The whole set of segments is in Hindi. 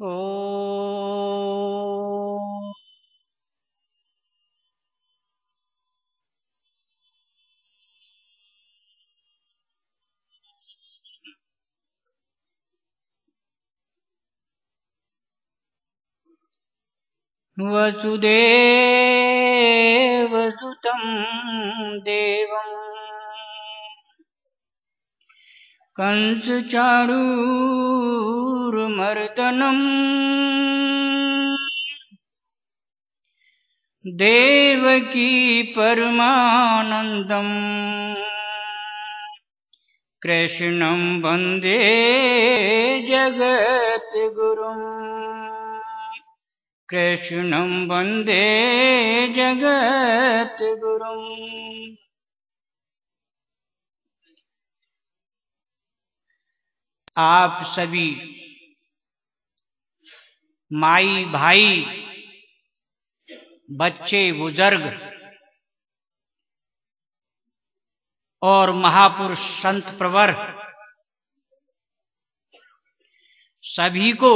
ओम वसुदेवसुतं देवं कंसचाणूरमर्दनम् देवकी परमानन्दम् कृष्णं वन्दे जगद्गुरुम् कृष्णं वन्दे जगद्गुरुम्। आप सभी माई भाई बच्चे बुजुर्ग और महापुरुष संत प्रवर सभी को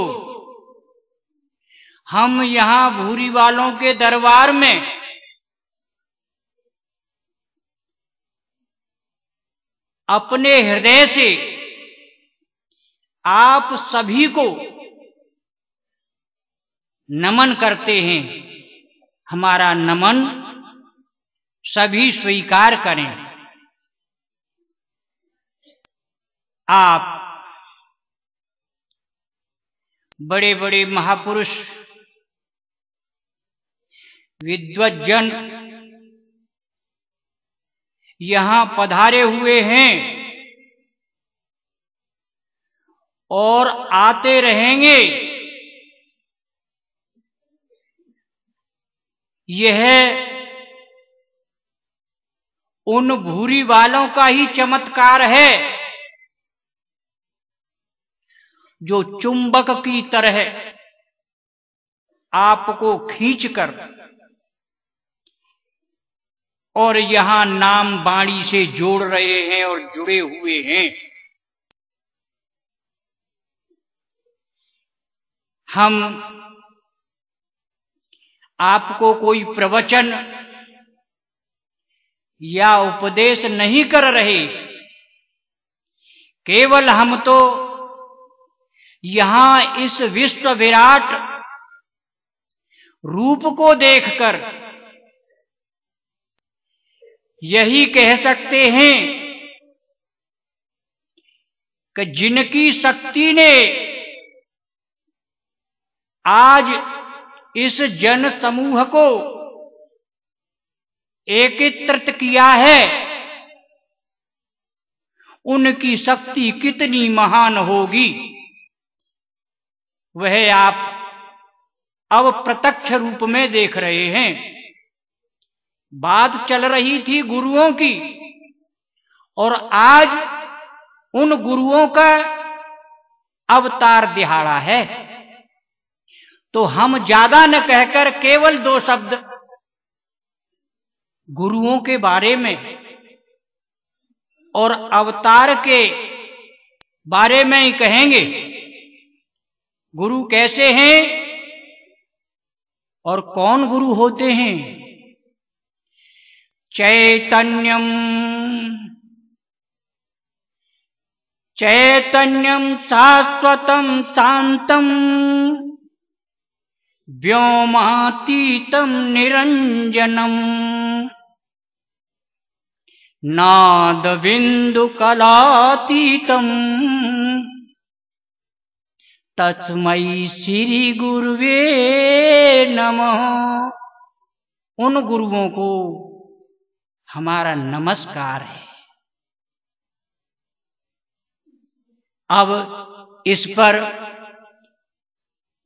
हम यहां भूरी वालों के दरबार में अपने हृदय से आप सभी को नमन करते हैं। हमारा नमन सभी स्वीकार करें। आप बड़े बड़े महापुरुष विद्वज्जन यहां पधारे हुए हैं और आते रहेंगे। यह उन भूरी वालों का ही चमत्कार है जो चुंबक की तरह आपको खींचकर और यहां नाम बाणी से जोड़ रहे हैं और जुड़े हुए हैं। हम आपको कोई प्रवचन या उपदेश नहीं कर रहे, केवल हम तो यहां इस विश्व विराट रूप को देखकर यही कह सकते हैं कि जिनकी शक्ति ने आज इस जन समूह को एकत्रित किया है, उनकी शक्ति कितनी महान होगी वह आप अब प्रत्यक्ष रूप में देख रहे हैं। बात चल रही थी गुरुओं की और आज उन गुरुओं का अवतार दिहाड़ा है। तो हम ज्यादा न कहकर केवल 2 शब्द गुरुओं के बारे में और अवतार के बारे में ही कहेंगे। गुरु कैसे हैं और कौन गुरु होते हैं? चैतन्यम चैतन्यम शाश्वतम शांतम व्योमातीतम निरंजनम नाद बिंदु कलातीतम तस्मै श्री गुरुवे नमः। उन गुरुओं को हमारा नमस्कार है। अब इस पर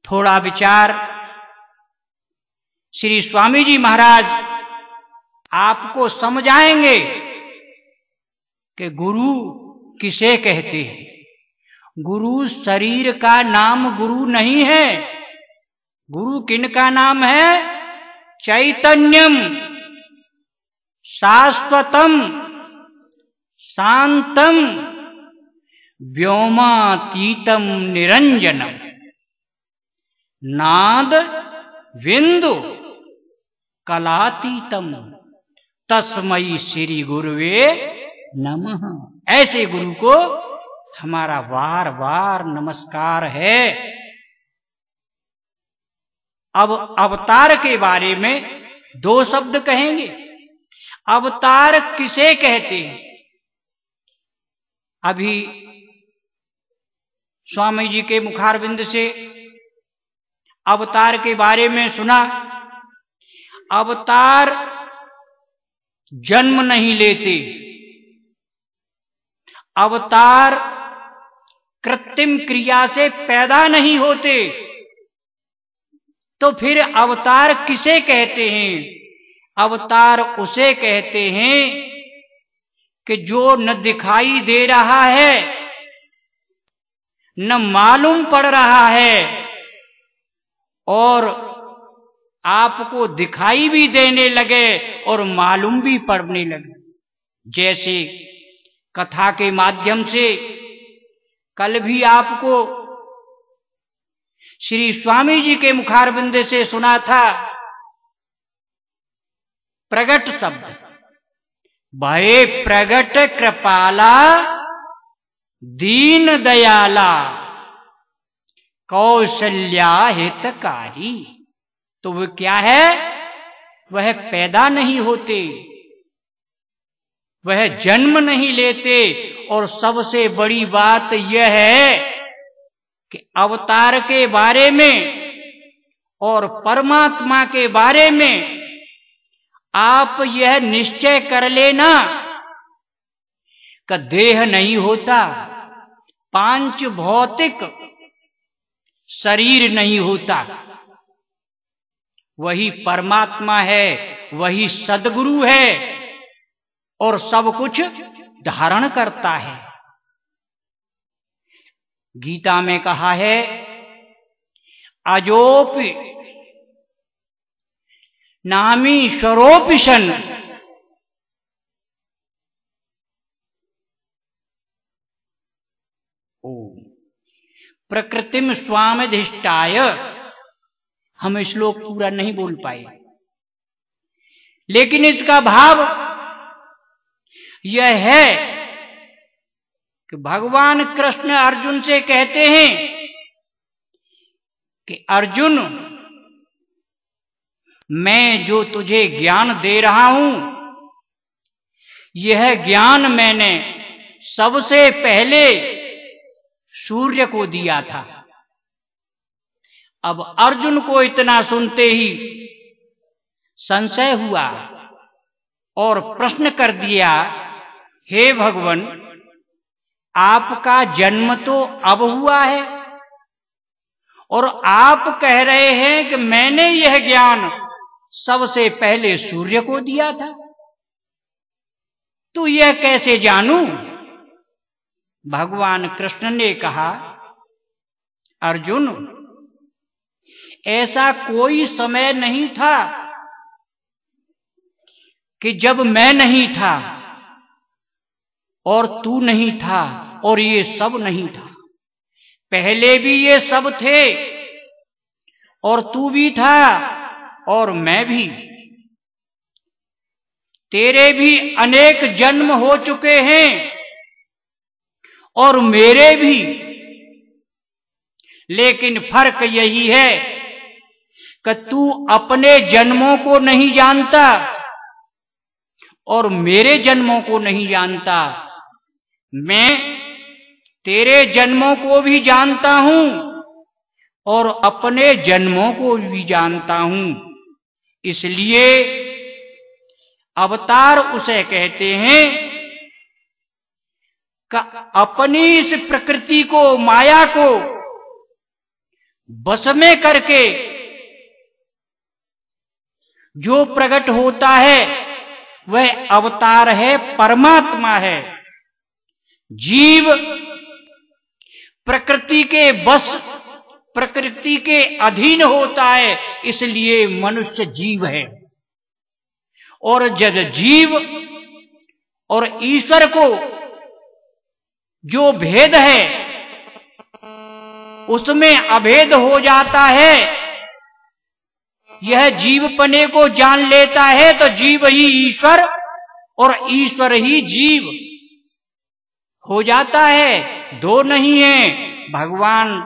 थोड़ा विचार श्री स्वामी जी महाराज आपको समझाएंगे कि गुरु किसे कहते हैं। गुरु शरीर का नाम गुरु नहीं है। गुरु किन का नाम है? चैतन्यम शाश्वतम शांतम व्योमातीतम निरंजनम। नाद विंदु कलातीतम तस्मयी श्री गुरुवे नमः। ऐसे गुरु को हमारा बार बार नमस्कार है। अब अवतार के बारे में दो शब्द कहेंगे। अवतार किसे कहते हैं? अभी स्वामी जी के मुखारविंद से अवतार के बारे में सुना। अवतार जन्म नहीं लेते, अवतार कृत्रिम क्रिया से पैदा नहीं होते, तो फिर अवतार किसे कहते हैं? अवतार उसे कहते हैं कि जो न दिखाई दे रहा है, न मालूम पड़ रहा है, और आपको दिखाई भी देने लगे और मालूम भी पड़ने लगे। जैसे कथा के माध्यम से कल भी आपको श्री स्वामी जी के मुखारबिंद से सुना था प्रगट शब्द। भये प्रगट कृपाला दीन दयाला कौशल्या हितकारी। तो वह क्या है? वह पैदा नहीं होते, वह जन्म नहीं लेते। और सबसे बड़ी बात यह है कि अवतार के बारे में और परमात्मा के बारे में आप यह निश्चय कर लेना कि देह नहीं होता, पांच भौतिक शरीर नहीं होता, वही परमात्मा है, वही सद्गुरु है और सब कुछ धारण करता है। गीता में कहा है अजोपि नामीश्वरोपि सन प्रकृतिम स्वामिधिष्ठाय। हम श्लोक पूरा नहीं बोल पाए, लेकिन इसका भाव यह है कि भगवान कृष्ण अर्जुन से कहते हैं कि अर्जुन, मैं जो तुझे ज्ञान दे रहा हूं, यह ज्ञान मैंने सबसे पहले सूर्य को दिया था। अब अर्जुन को इतना सुनते ही संशय हुआ और प्रश्न कर दिया, हे भगवान, आपका जन्म तो अब हुआ है और आप कह रहे हैं कि मैंने यह ज्ञान सबसे पहले सूर्य को दिया था, तो यह कैसे जानूं? भगवान कृष्ण ने कहा, अर्जुन, ऐसा कोई समय नहीं था कि जब मैं नहीं था और तू नहीं था और ये सब नहीं था। पहले भी ये सब थे और तू भी था और मैं भी। तेरे भी अनेक जन्म हो चुके हैं और मेरे भी, लेकिन फर्क यही है कि तू अपने जन्मों को नहीं जानता और मेरे जन्मों को नहीं जानता। मैं तेरे जन्मों को भी जानता हूं और अपने जन्मों को भी जानता हूं। इसलिए अवतार उसे कहते हैं कि अपनी इस प्रकृति को, माया को बस में करके जो प्रकट होता है वह अवतार है, परमात्मा है। जीव प्रकृति के बस, प्रकृति के अधीन होता है, इसलिए मनुष्य जीव है। और जब जीव और ईश्वर को जो भेद है उसमें अभेद हो जाता है, यह जीवपने को जान लेता है तो जीव ही ईश्वर और ईश्वर ही जीव हो जाता है, दो नहीं है। भगवान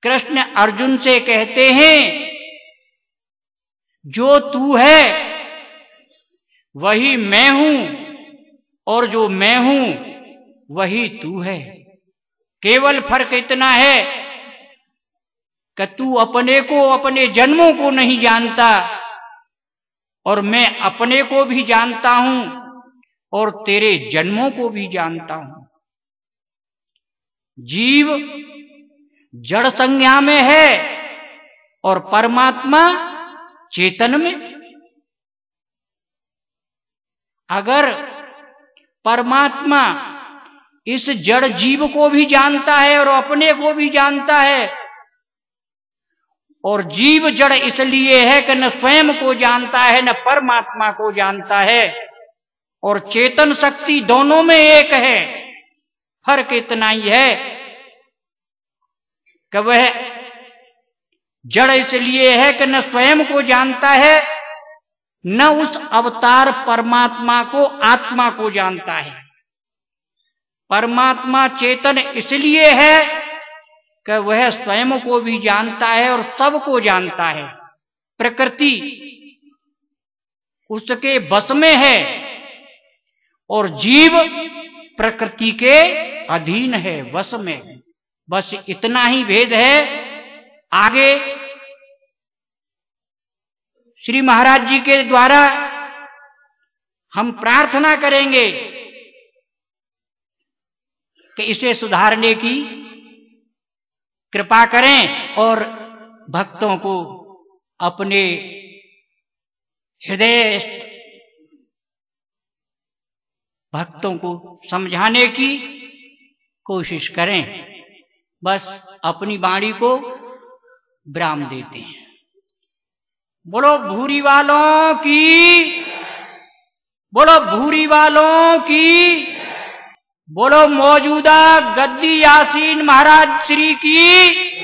कृष्ण अर्जुन से कहते हैं, जो तू है वही मैं हूं और जो मैं हूं वही तू है। केवल फर्क इतना है कि तू अपने को, अपने जन्मों को नहीं जानता और मैं अपने को भी जानता हूं और तेरे जन्मों को भी जानता हूं। जीव जड़ संज्ञा में है और परमात्मा चेतन में। अगर परमात्मा इस जड़ जीव को भी जानता है और अपने को भी जानता है, और जीव जड़ इसलिए है कि न स्वयं को जानता है न परमात्मा को जानता है, और चेतन शक्ति दोनों में एक है। फर्क इतना ही है कि वह जड़ इसलिए है कि न स्वयं को जानता है न उस अवतार परमात्मा को, आत्मा को जानता है। परमात्मा चेतन इसलिए है कि वह स्वयं को भी जानता है और सबको जानता है। प्रकृति उसके बस में है और जीव प्रकृति के अधीन है, वश में है। बस इतना ही भेद है। आगे श्री महाराज जी के द्वारा हम प्रार्थना करेंगे कि इसे सुधारने की कृपा करें और भक्तों को अपने हृदय, भक्तों को समझाने की कोशिश करें। बस अपनी वाणी को विराम देते हैं। बोलो भूरी वालों की, बोलो भूरी वालों की, बोलो मौजूदा गद्दी आसीन महाराज श्री की।